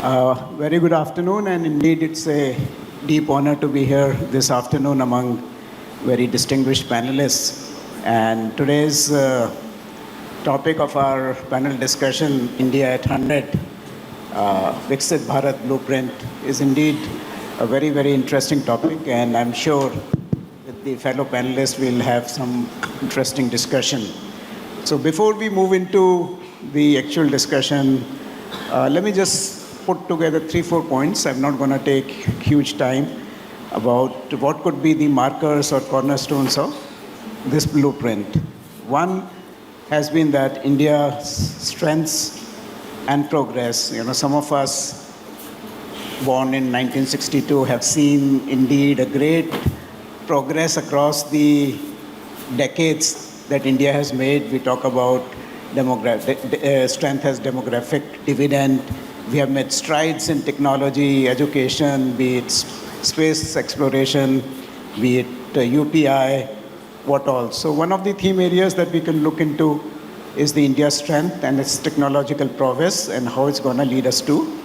Very good afternoon, and indeed it's a deep honor to be here this afternoon among very distinguished panelists. And today's topic of our panel discussion, India at 100, Viksit Bharat Blueprint, is indeed a very, very interesting topic, and I'm sure with the fellow panelists we'll have some interesting discussion. So before we move into the actual discussion, let me just put together 3-4 points. I'm not going to take huge time about what could be the markers or cornerstones of this blueprint. One has been that India's strengths and progress. You know, some of us born in 1962 have seen indeed a great progress across the decades that India has made. We talk about strength as demographic dividend. We have made strides in technology, education, be it space exploration, be it UPI, what all. So one of the theme areas that we can look into is the India's strength and its technological prowess and how it's going to lead us to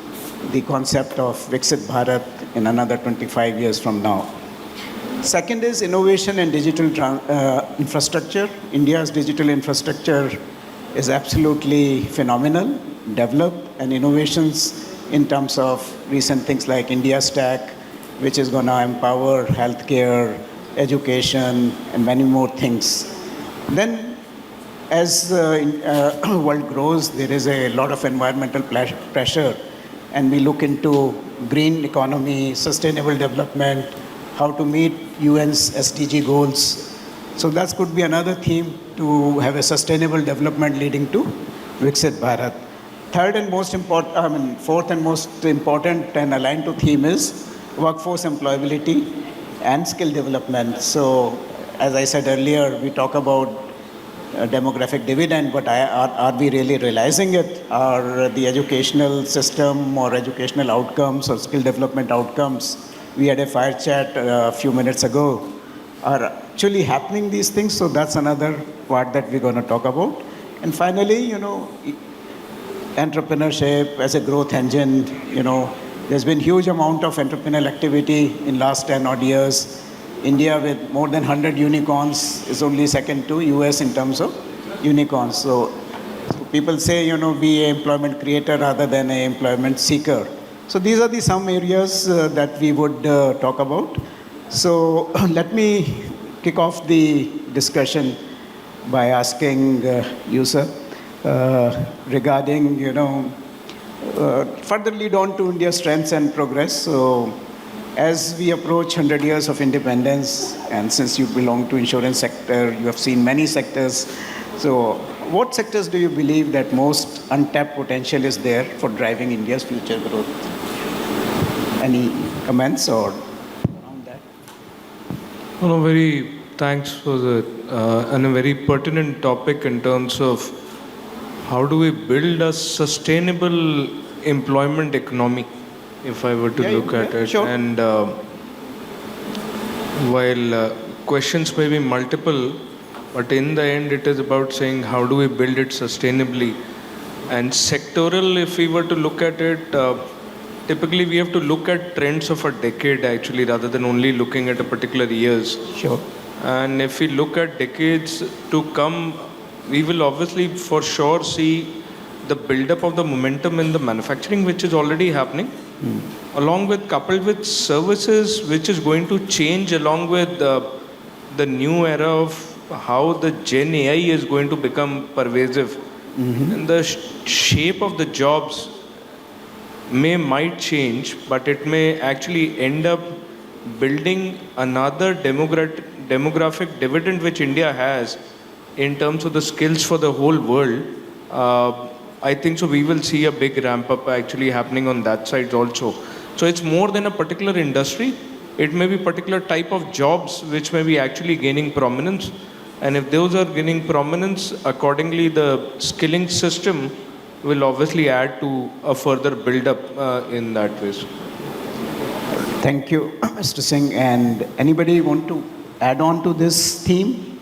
the concept of Viksit Bharat in another 25 years from now. Second is innovation and digital infrastructure. India's digital infrastructure is absolutely phenomenal, developed, and innovations in terms of recent things like India Stack, which is going to empower healthcare, education, and many more things. Then, as the world grows, there is a lot of environmental pressure, and we look into green economy, sustainable development, how to meet UN's SDG goals. So that could be another theme to have a sustainable development leading to Viksit Bharat. Third and most important, fourth and most important and aligned to theme is workforce employability and skill development. So, as I said earlier, we talk about demographic dividend, but are we really realizing it? Are the educational system or educational outcomes or skill development outcomes, we had a fire chat a few minutes ago, are actually happening these things? So that's another part that we're going to talk about. And finally, you know, entrepreneurship as a growth engine. You know, there's been huge amount of entrepreneurial activity in last 10 odd years. India with more than 100 unicorns is only second to US in terms of unicorns. So people say, you know, be an employment creator rather than an employment seeker. So these are the some areas that we would talk about. So let me kick off the discussion by asking you, sir, regarding, you know, further lead on to India's strengths and progress. So as we approach 100 years of independence, and since you belong to insurance sector, you have seen many sectors. So what sectors do you believe that most untapped potential is there for driving India's future growth? Any comments or around that? No, very thanks for the and a very pertinent topic in terms of how do we build a sustainable employment economy, if I were to look at it. Sure. And while questions may be multiple, but in the end it is about saying how do we build it sustainably. And sectoral, if we were to look at it, typically we have to look at trends of a decade actually, rather than only looking at a particular years. Sure. And if we look at decades to come, we will obviously for sure see the build-up of the momentum in the manufacturing, which is already happening, along with coupled with services, which is going to change along with the new era of how the Gen AI is going to become pervasive. And the shape of the jobs might change, but it may actually end up building another demographic dividend which India has in terms of the skills for the whole world. I think so we will see a big ramp up actually happening on that side also. So it's more than a particular industry. It may be particular type of jobs which may be actually gaining prominence. And if those are gaining prominence, accordingly the skilling system will obviously add to a further build up in that way. Thank you, Mr. Singh. And anybody want to add on to this theme?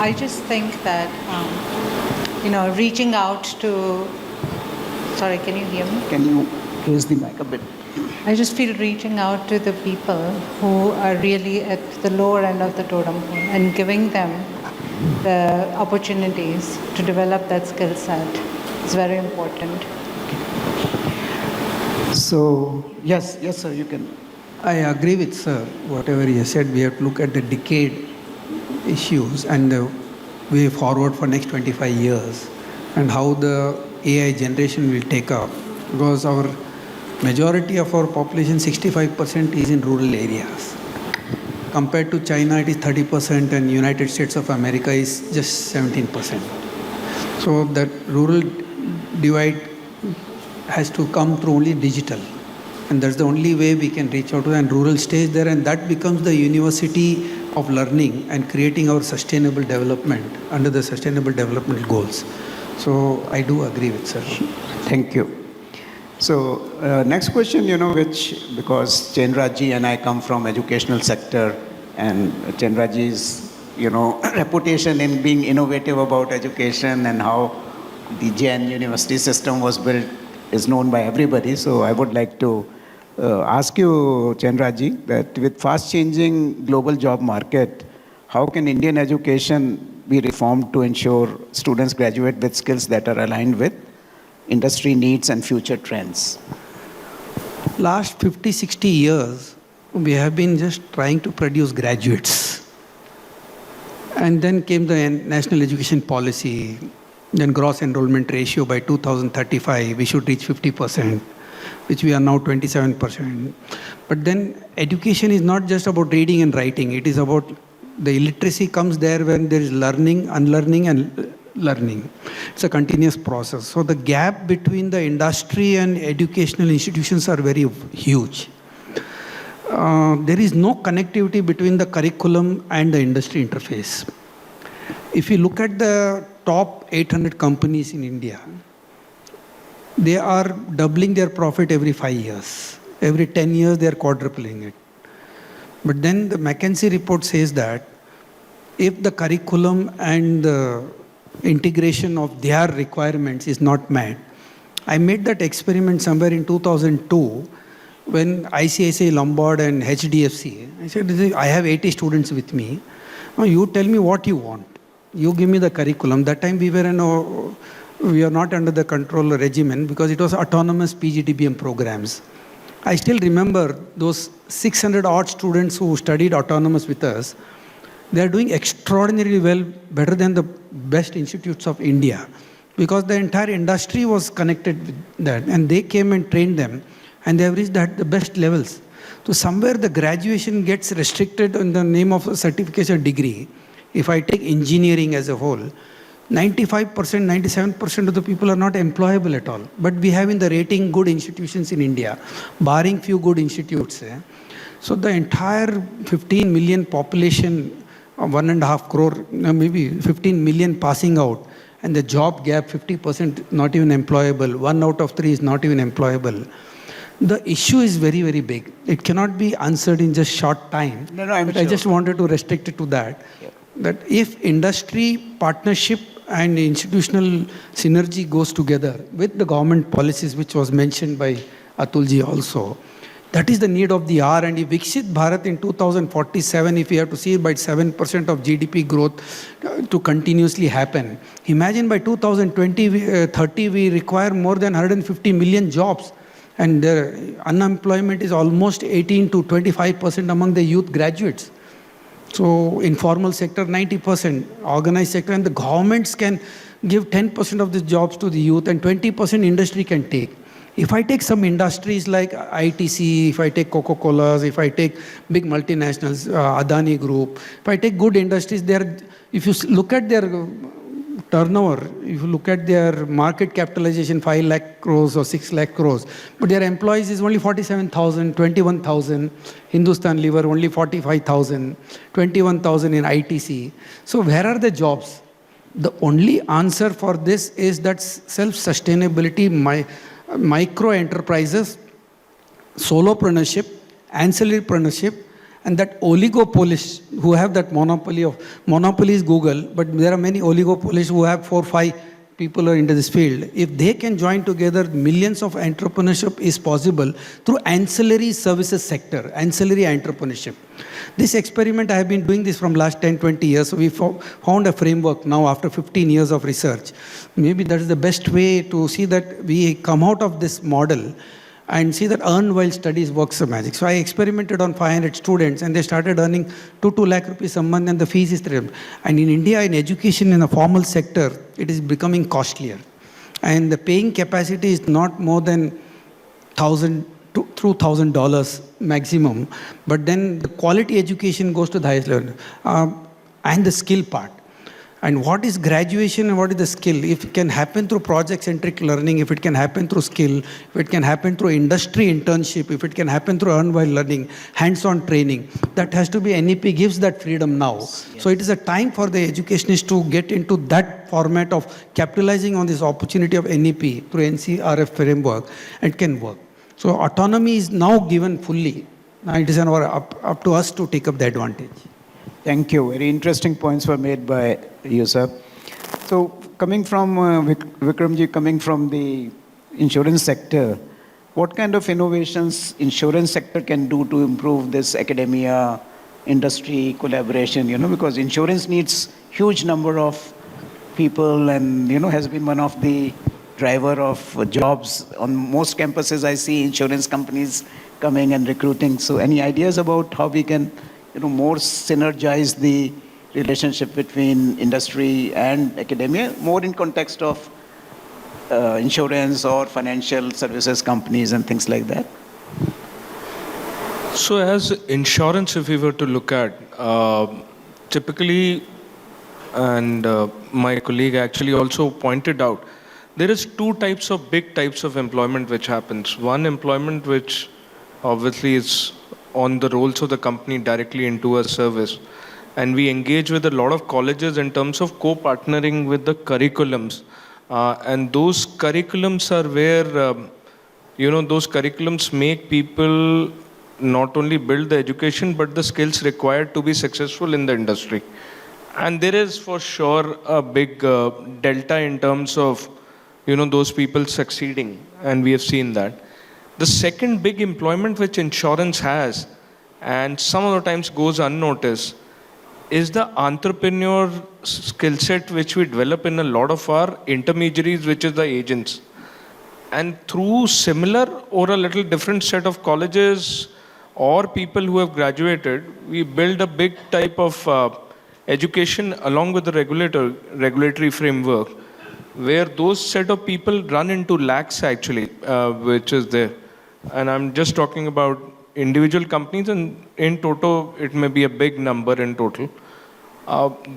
I just think that, reaching out to, sorry, can you hear me? Can you raise the mic a bit? I just feel reaching out to the people who are really at the lower end of the totem pole and giving them the opportunities to develop that skill set is very important. So, yes, sir, you can. I agree with sir. Whatever he has said, we have to look at the decade issues and the way forward for next 25 years and how the AI generation will take up. Because our majority of our population, 65% is in rural areas. Compared to China, it is 30% and United States of America is just 17%. So that rural divide has to come through only digital. And that's the only way we can reach out to, and rural stays there, and that becomes the university of learning and creating our sustainable development under the sustainable development goals. So I do agree with sir. Thank you. So next question, which, because Chenraj Ji and I come from educational sector, and Chenraj Ji's, reputation in being innovative about education and how the JAIN university system was built is known by everybody. So I would like to ask you, Chenraj Ji, that with fast-changing global job market, how can Indian education be reformed to ensure students graduate with skills that are aligned with industry needs and future trends? Last 50, 60 years, we have been just trying to produce graduates. And then came the national education policy, then gross enrollment ratio by 2035, we should reach 50%, which we are now 27%. But then education is not just about reading and writing, it is about the illiteracy comes there when there is learning, unlearning and learning. It's a continuous process. So the gap between the industry and educational institutions are very huge. There is no connectivity between the curriculum and the industry interface. If you look at the top 800 companies in India, they are doubling their profit every 5 years. Every 10 years, they are quadrupling it. But then the McKinsey report says that if the curriculum and the integration of their requirements is not met, I made that experiment somewhere in 2002 when ICICI Lombard and HDFC, I said, I have 80 students with me. Now you tell me what you want. You give me the curriculum. That time we are not under the control regimen because it was autonomous PGDBM programs. I still remember those 600 odd students who studied autonomous with us. They are doing extraordinarily well, better than the best institutes of India, because the entire industry was connected with that, and they came and trained them, and they have reached at the best levels. So somewhere the graduation gets restricted in the name of a certification degree. If I take engineering as a whole, 95%, 97% of the people are not employable at all. But we have in the rating good institutions in India, barring few good institutes. So the entire 15 million population, 1.5 crore, maybe 15 million passing out, and the job gap, 50% not even employable, 1 out of 3 is not even employable. The issue is very, very big. It cannot be answered in just short time. No, I'm but sure. I just wanted to restrict it to that. Yeah. That if industry partnership and institutional synergy goes together with the government policies, which was mentioned by Atulji also, that is the need of the hour. And if Viksit Bharat in 2047, if we have to see by 7% of GDP growth to continuously happen, imagine by 2030 we require more than 150 million jobs. And the unemployment is almost 18 to 25% among the youth graduates. So informal sector, 90%, organized sector, and the governments can give 10% of the jobs to the youth and 20% industry can take. If I take some industries like ITC, if I take Coca-Cola, if I take big multinationals, Adani Group, if I take good industries, if you look at their turnover, if you look at their market capitalization, 5 lakh crores or 6 lakh crores, but their employees is only 47,000, 21,000, Hindustan Lever only 45,000, 21,000 in ITC. So where are the jobs? The only answer for this is that self-sustainability, micro enterprises, solopreneurship, ancillarypreneurship, And that oligopolists who have that monopoly is Google, but there are many oligopolists who have 4-5 people are into this field. If they can join together, millions of entrepreneurship is possible through ancillary services sector, ancillary entrepreneurship. This experiment, I have been doing this from last 10, 20 years. So we found a framework now after 15 years of research. Maybe that is the best way to see that we come out of this model and see that earn while studies works the magic. So I experimented on 500 students and they started earning 2 lakh rupees a month and the fees is 3. And in India, in education in a formal sector, it is becoming costlier. And the paying capacity is not more than $1,000 to $2,000 maximum. But then the quality education goes to the highest level. And the skill part. And what is graduation and what is the skill? If it can happen through project-centric learning, if it can happen through skill, if it can happen through industry internship, if it can happen through earn while learning, hands-on training, that has to be, NEP gives that freedom now. Yes. So it is a time for the educationists to get into that format of capitalizing on this opportunity of NEP through NCRF framework, and it can work. So autonomy is now given fully. Now it is up to us to take up the advantage. Thank you. Very interesting points were made by you, sir. So coming from Vikramji, coming from the insurance sector, what kind of innovations insurance sector can do to improve this academia, industry collaboration, because insurance needs huge number of people and, has been one of the driver of jobs. On most campuses, I see insurance companies coming and recruiting. So any ideas about how we can more synergize the relationship between industry and academia, more in context of insurance or financial services companies and things like that? So as insurance, if we were to look at, typically, and my colleague actually also pointed out, there is big types of employment which happens. One, employment which obviously is on the roles of the company directly into a service. And we engage with a lot of colleges in terms of co-partnering with the curriculums. And those curriculums are where, those curriculums make people not only build the education, but the skills required to be successful in the industry. And there is for sure a big delta in terms of, those people succeeding. And we have seen that. The second big employment which insurance has, and some of the times goes unnoticed, is the entrepreneur skill set which we develop in a lot of our intermediaries, which is the agents. And through similar or a little different set of colleges or people who have graduated, we build a big type of education along with the regulatory framework, where those set of people run into lakhs actually, which is there. And I'm just talking about individual companies, and in total, it may be a big number in total.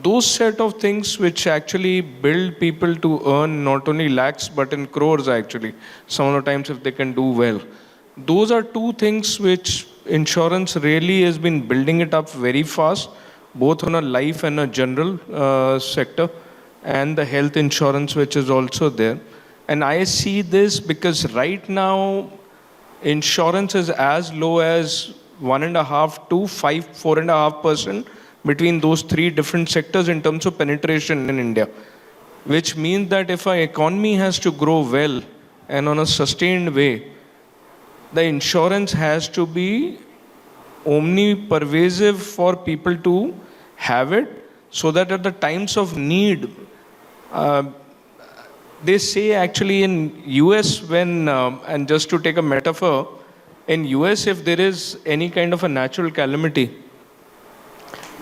Those set of things which actually build people to earn not only lakhs, but in crores actually, some of the times if they can do well. Those are two things which insurance really has been building it up very fast, both on a life and a general sector, and the health insurance which is also there. And I see this because right now, insurance is as low as 1.5% to 4.5% between those three different sectors in terms of penetration in India. Which means that if our economy has to grow well and on a sustained way, the insurance has to be omnipervasive for people to have it, so that at the times of need, they say actually in US when, and just to take a metaphor, in US if there is any kind of a natural calamity,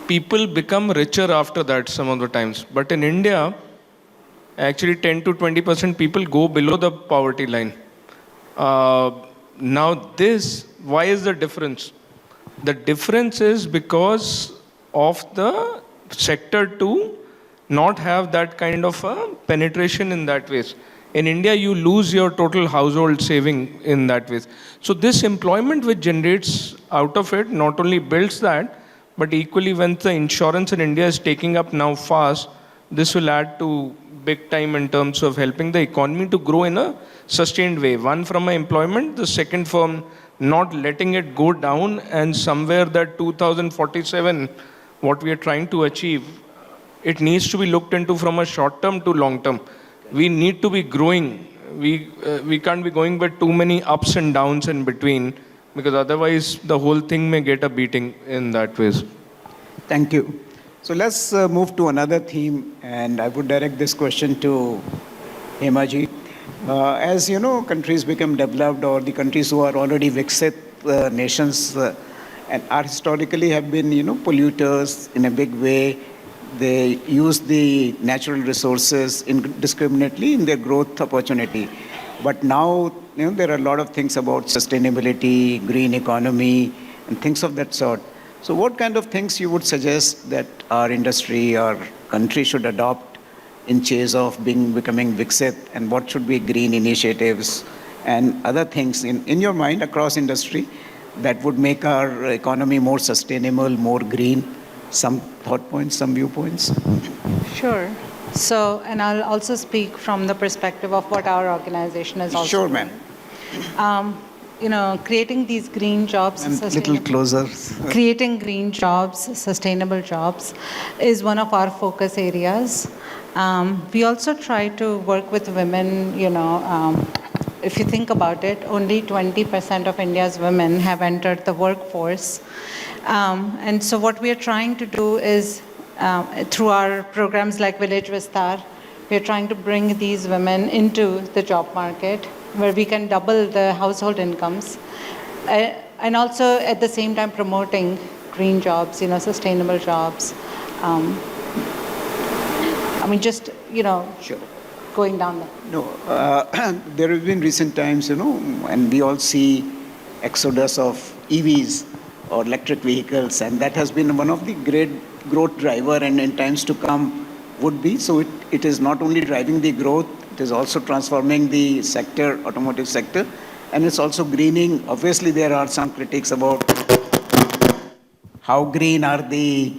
people become richer after that some of the times. But in India, actually 10 to 20% people go below the poverty line. Now this, why is the difference? The difference is because of the sector to not have that kind of a penetration in that way. In India, you lose your total household saving in that way. So this employment which generates out of it not only builds that, but equally when the insurance in India is taking up now fast, this will add to big time in terms of helping the economy to grow in a sustained way. One from employment, the second from not letting it go down, and somewhere that 2047, what we are trying to achieve, it needs to be looked into from a short term to long term. We need to be growing. We can't be going with too many ups and downs in between, because otherwise the whole thing may get a beating in that ways. Thank you. So let's move to another theme, and I would direct this question to Hema Ji. As you know, countries become developed, or the countries who are already Viksit nations and are historically have been, polluters in a big way. They use the natural resources indiscriminately in their growth opportunity. But now, there are a lot of things about sustainability, green economy, and things of that sort. So what kind of things you would suggest that our industry or country should adopt in chase of becoming Viksit, and what should be green initiatives and other things in your mind across industry that would make our economy more sustainable, more green? Some thought points, some viewpoints? Sure. So, and I'll also speak from the perspective of what our organization is also Sure, doing. ma'am. Creating these green jobs, And little closer. creating green jobs, sustainable jobs, is one of our focus areas. We also try to work with women. If you think about it, only 20% of India's women have entered the workforce. And so what we are trying to do is, through our programs like Village Vistar, we are trying to bring these women into the job market, where we can double the household incomes, and also at the same time promoting green jobs, sustainable jobs. Sure. Going down there. No, there have been recent times, and we all see exodus of EVs or electric vehicles, and that has been one of the great growth driver, and in times to come would be. So it is not only driving the growth, it is also transforming the sector, automotive sector, and it's also greening. Obviously, there are some critics about how green are the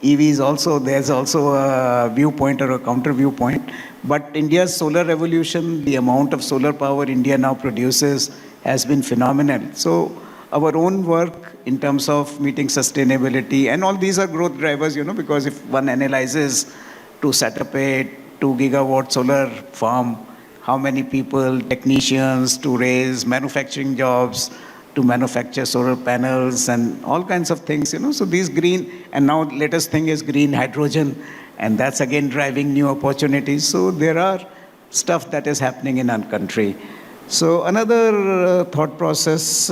EVs also. There's also a viewpoint or a counter viewpoint. But India's solar revolution, the amount of solar power India now produces has been phenomenal. So our own work in terms of meeting sustainability, and all these are growth drivers, because if one analyzes to set up a 2 gigawatt solar farm, how many people, technicians to raise manufacturing jobs, to manufacture solar panels and all kinds of things, So these green, and now latest thing is green hydrogen, and that's again driving new opportunities. So there are stuff that is happening in our country. So another thought process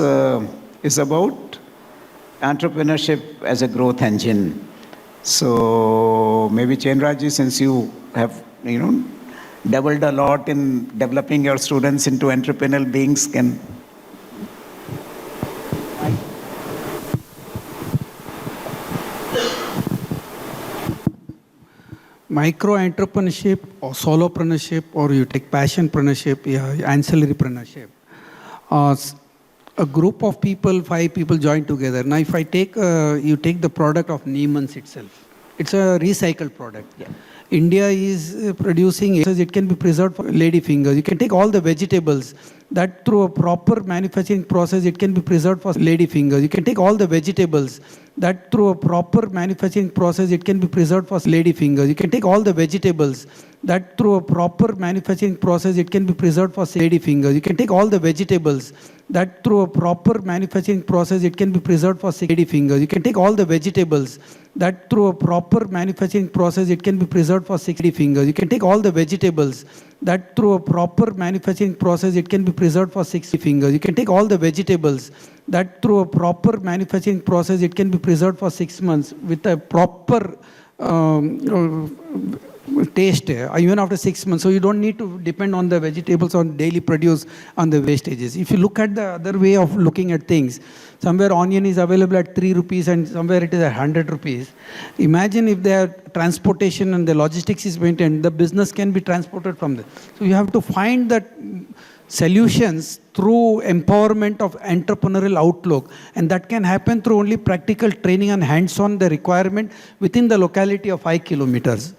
is about entrepreneurship as a growth engine. So maybe Chenraj Ji, since you have, dabbled a lot in developing your students into entrepreneurial beings, can... Micro entrepreneurship or solopreneurship, or you take passionpreneurship, ancillarypreneurship. A group of people, 5 people join together. Now, if I take, you take the product of Neiman's itself, it's a recycled product. Yeah. India is producing, it can be preserved for lady fingers. You can take all the vegetables that through a proper manufacturing process, it can be preserved for lady fingers. You can take all the vegetables that through a proper manufacturing process, it can be preserved for lady fingers. You can take all the vegetables that through a proper manufacturing process, it can be preserved for lady fingers. You can take all the vegetables that through a proper manufacturing process, it can be preserved for lady fingers. You can take all the vegetables that through a proper manufacturing process, it can be preserved for 60 fingers. You can take all the vegetables that through a proper manufacturing process, it can be preserved for 60 fingers. You can take all the vegetables that through a proper manufacturing process, it can be preserved for 6 months with a proper taste, even after 6 months. So you don't need to depend on the vegetables on daily produce on the wastages. If you look at the other way of looking at things, somewhere onion is available at 3 rupees and somewhere it is at 100 rupees. Imagine if their transportation and the logistics is maintained, the business can be transported from there. So you have to find that solutions through empowerment of entrepreneurial outlook, and that can happen through only practical training and hands-on the requirement within the locality of 5 kilometers.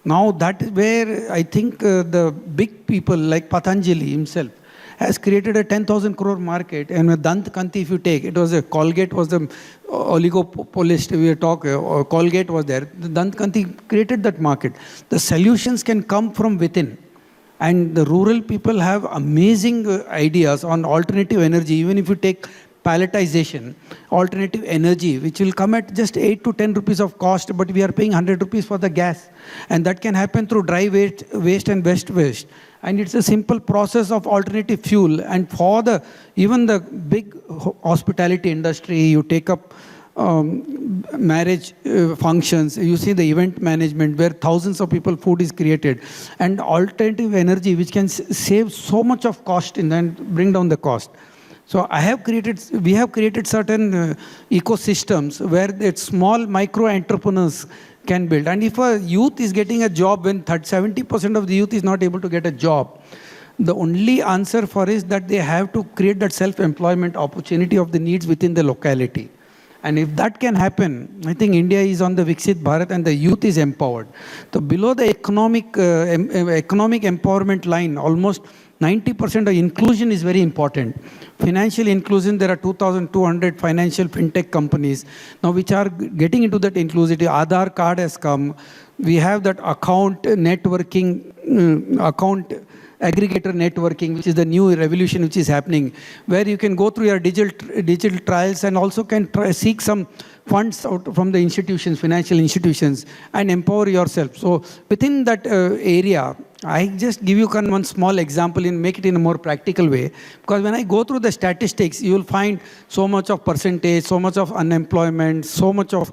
Now that is where I think the big people like Patanjali himself has created a 10,000 crore market. And with Dant Kanti, if you take, it was a Colgate was the oligopolist we talk, Colgate was there. The Dant Kanti created that market. The solutions can come from within. And the rural people have amazing ideas on alternative energy. Even if you take palletization, alternative energy, which will come at just 8 to 10 rupees of cost, but we are paying 100 rupees for the gas. And that can happen through dry waste and wet waste. And it's a simple process of alternative fuel. And for even the big hospitality industry, you take up marriage functions, you see the event management where thousands of people food is created, and alternative energy which can save so much of cost and bring down the cost. So we have created certain ecosystems where that small micro entrepreneurs can build. And if a youth is getting a job when 70% of the youth is not able to get a job, the only answer for is that they have to create that self-employment opportunity of the needs within the locality. And if that can happen, I think India is on the Viksit Bharat and the youth is empowered. So below the economic empowerment line, almost 90% of inclusion is very important. Financial inclusion, there are 2,200 financial fintech companies now which are getting into that inclusivity. Aadhaar card has come. We have that account networking, account aggregator networking, which is the new revolution which is happening, where you can go through your digital trials and also can seek some funds out from the institutions, financial institutions, and empower yourself. So within that area, I just give you one small example and make it in a more practical way. Because when I go through the statistics, you will find so much of percentage, so much of unemployment, so much of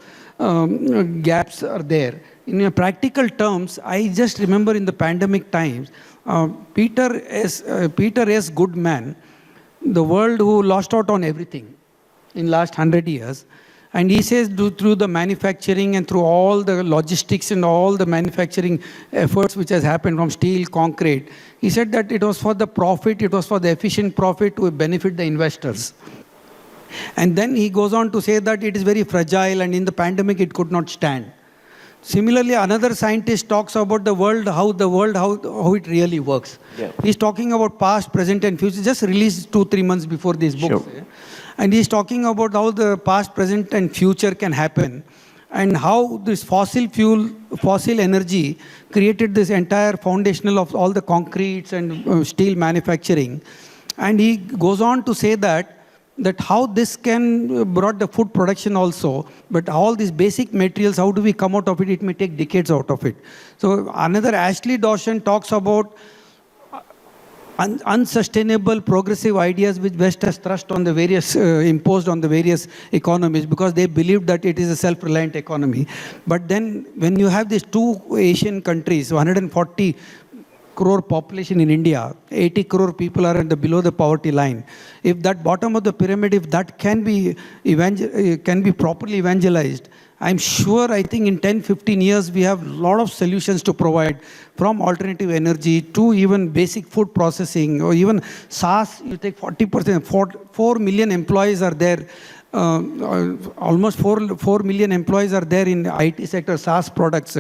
gaps are there. In practical terms, I just remember in the pandemic times, Peter S. Goodman, the world who lost out on everything in last 100 years, and he says through the manufacturing and through all the logistics and all the manufacturing efforts which has happened from steel, concrete, he said that it was for the profit, it was for the efficient profit to benefit the investors. And then he goes on to say that it is very fragile and in the pandemic it could not stand. Similarly, another scientist talks about the world, how it really works. Yeah. He's talking about past, present and future, just released 2-3 months before this book. Sure. And he's talking about how the past, present and future can happen and how this fossil energy created this entire foundational of all the concretes and steel manufacturing. And he goes on to say that how this can brought the food production also, but all these basic materials, how do we come out of it? It may take decades out of it. So another Ashley Dawson talks about unsustainable progressive ideas which West has thrust on the various, imposed on the various economies because they believe that it is a self-reliant economy. But then when you have these two Asian countries, 140 crore population in India, 80 crore people are below the poverty line. If that bottom of the pyramid, if that can be properly evangelized, I'm sure, I think in 10-15 years, we have a lot of solutions to provide, from alternative energy to even basic food processing, or even SaaS. You take 40%, 4 million employees are there. Almost 4 million employees are there in the IT sector, SaaS products,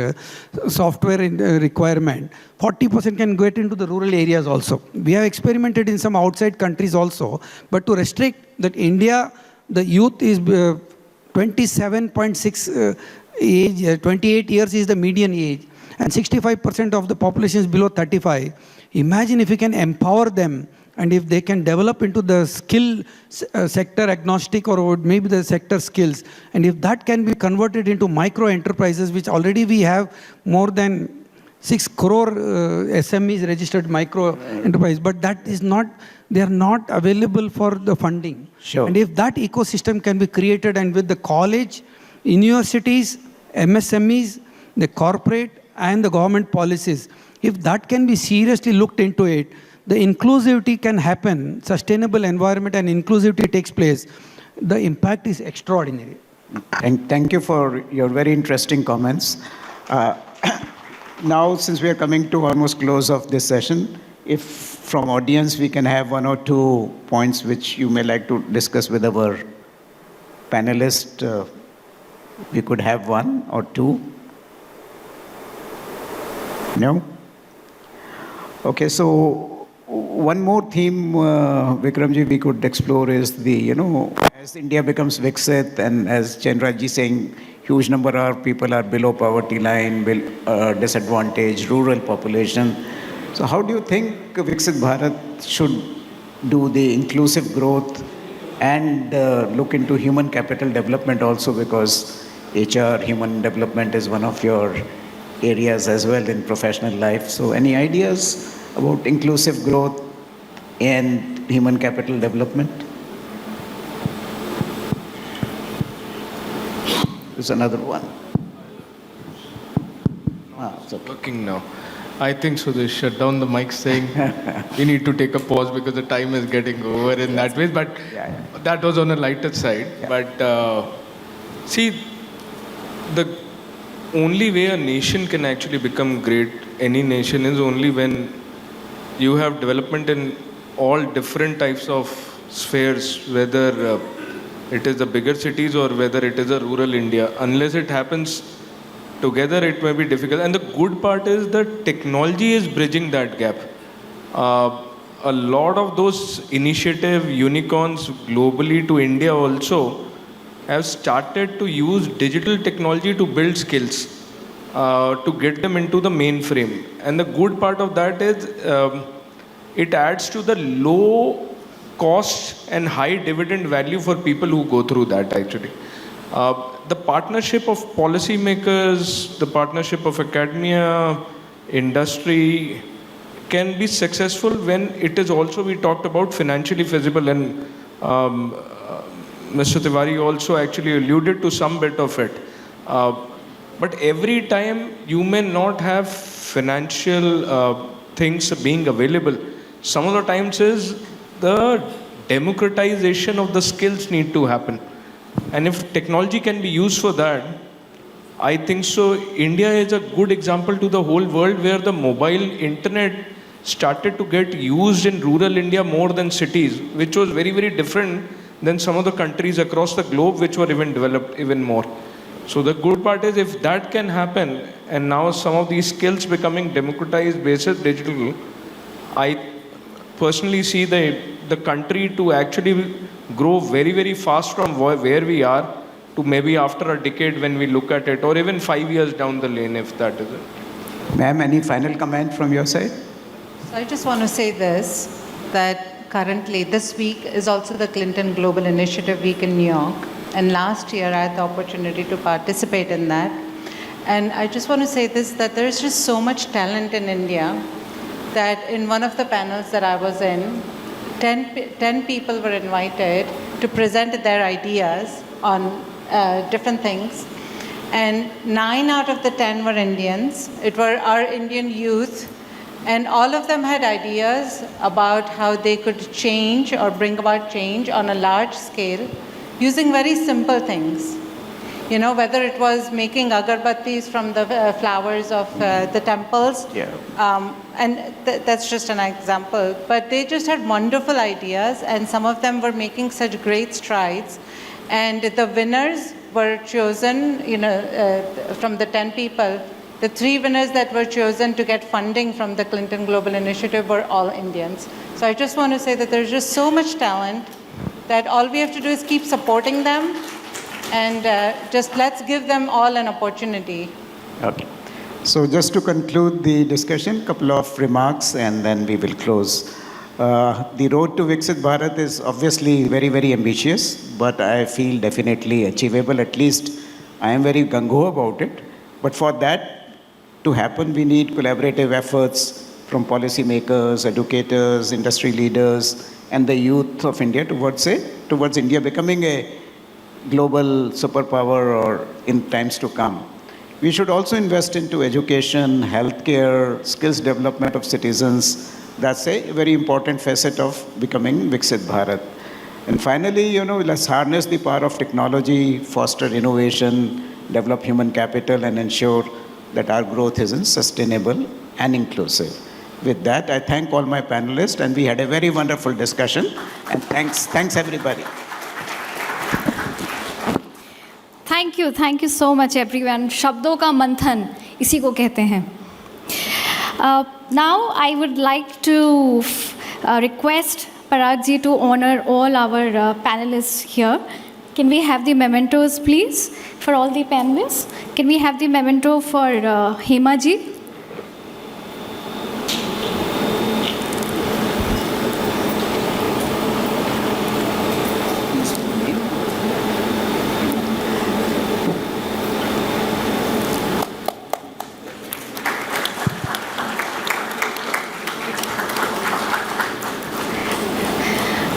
software requirement. 40% can get into the rural areas also. We have experimented in some outside countries also, but to restrict that India, the youth is 27.6 age, 28 years is the median age, and 65% of the population is below 35. Imagine if we can empower them, and if they can develop into the skill sector agnostic or maybe the sector skills, and if that can be converted into micro enterprises, which already we have more than 6 crore SMEs registered micro enterprise, but that is not, they are not available for the funding. Sure. And if that ecosystem can be created, and with the college, universities, MSMEs, the corporate and the government policies, if that can be seriously looked into it, the inclusivity can happen, sustainable environment and inclusivity takes place. The impact is extraordinary. Thank you for your very interesting comments. Now, since we are coming to almost close of this session, if from audience we can have 1 or 2 points which you may like to discuss with our panelists, we could have 1 or 2. No? Okay, so one more theme, Vikramji, we could explore is as India becomes Viksit and as Chenraj Ji saying, huge number of people are below poverty line, disadvantaged, rural population. So how do you think Viksit Bharat should do the inclusive growth and look into human capital development also, because HR, human development is one of your areas as well in professional life. So any ideas about inclusive growth and human capital development? There's another one. It's okay. Working now. I think so. They shut down the mic saying we need to take a pause because the time is getting over in that way. But that was on a lighter side. Yeah. But see, the only way a nation can actually become great, any nation, is only when you have development in all different types of spheres, whether it is the bigger cities or whether it is a rural India. Unless it happens together, it may be difficult. And the good part is that technology is bridging that gap. A lot of those initiative unicorns globally to India also have started to use digital technology to build skills, to get them into the mainframe. And the good part of that is it adds to the low cost and high dividend value for people who go through that actually. The partnership of policymakers, the partnership of academia, industry can be successful when it is also, we talked about, financially feasible, and Mr. Tiwari also actually alluded to some bit of it. But every time you may not have financial things being available. Some of the times is the democratization of the skills need to happen. And if technology can be used for that, I think so. India is a good example to the whole world where the mobile internet started to get used in rural India more than cities, which was very, very different than some of the countries across the globe which were even developed even more. So the good part is if that can happen, and now some of these skills becoming democratized basis digital, I personally see the country to actually grow very, very fast from where we are to maybe after a decade when we look at it, or even 5 years down the lane, if that is it. Ma'am, any final comment from your side? So I just want to say this, that currently this week is also the Clinton Global Initiative Week in New York. And last year I had the opportunity to participate in that. And I just want to say this, that there's just so much talent in India that in one of the panels that I was in, 10 people were invited to present their ideas on different things. And 9 out of the 10 were Indians. It were our Indian youth. And all of them had ideas about how they could change or bring about change on a large scale using very simple things. You know, whether it was making agarbattis from the flowers of the temples. Yeah. And that's just an example. But they just had wonderful ideas, and some of them were making such great strides. And the winners were chosen, from the 10 people. The 3 winners that were chosen to get funding from the Clinton Global Initiative were all Indians. So I just want to say that there's just so much talent that all we have to do is keep supporting them, and just let's give them all an opportunity. Okay. So just to conclude the discussion, couple of remarks and then we will close. The road to Viksit Bharat is obviously very, very ambitious, but I feel definitely achievable. At least I am very gung-ho about it. But for that to happen, we need collaborative efforts from policymakers, educators, industry leaders, and the youth of India towards India becoming a global superpower or in times to come. We should also invest into education, healthcare, skills development of citizens. That's a very important facet of becoming Viksit Bharat. And finally, let's harness the power of technology, foster innovation, develop human capital, and ensure that our growth is sustainable and inclusive. With that, I thank all my panelists, and we had a very wonderful discussion. And thanks everybody. Thank you so much everyone. शब्दों का मंथन इसी को कहते हैं. Now I would like to request Parag Ji to honor all our panelists here. Can we have the mementos, please, for all the panelists? Can we have the memento for Hema Ji?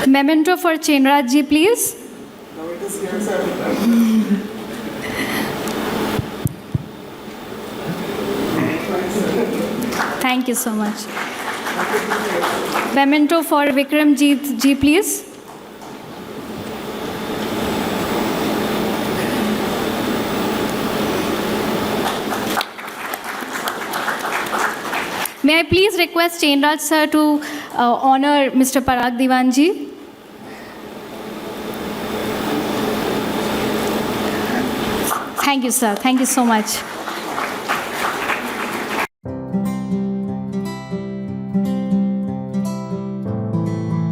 Memento for Chenraj Ji, please. Thank you so much. Memento for Vikramjeet Ji, please. May I please request Chenraj sir to honor Mr. Parag Diwan Ji? Thank you, sir. Thank you so much.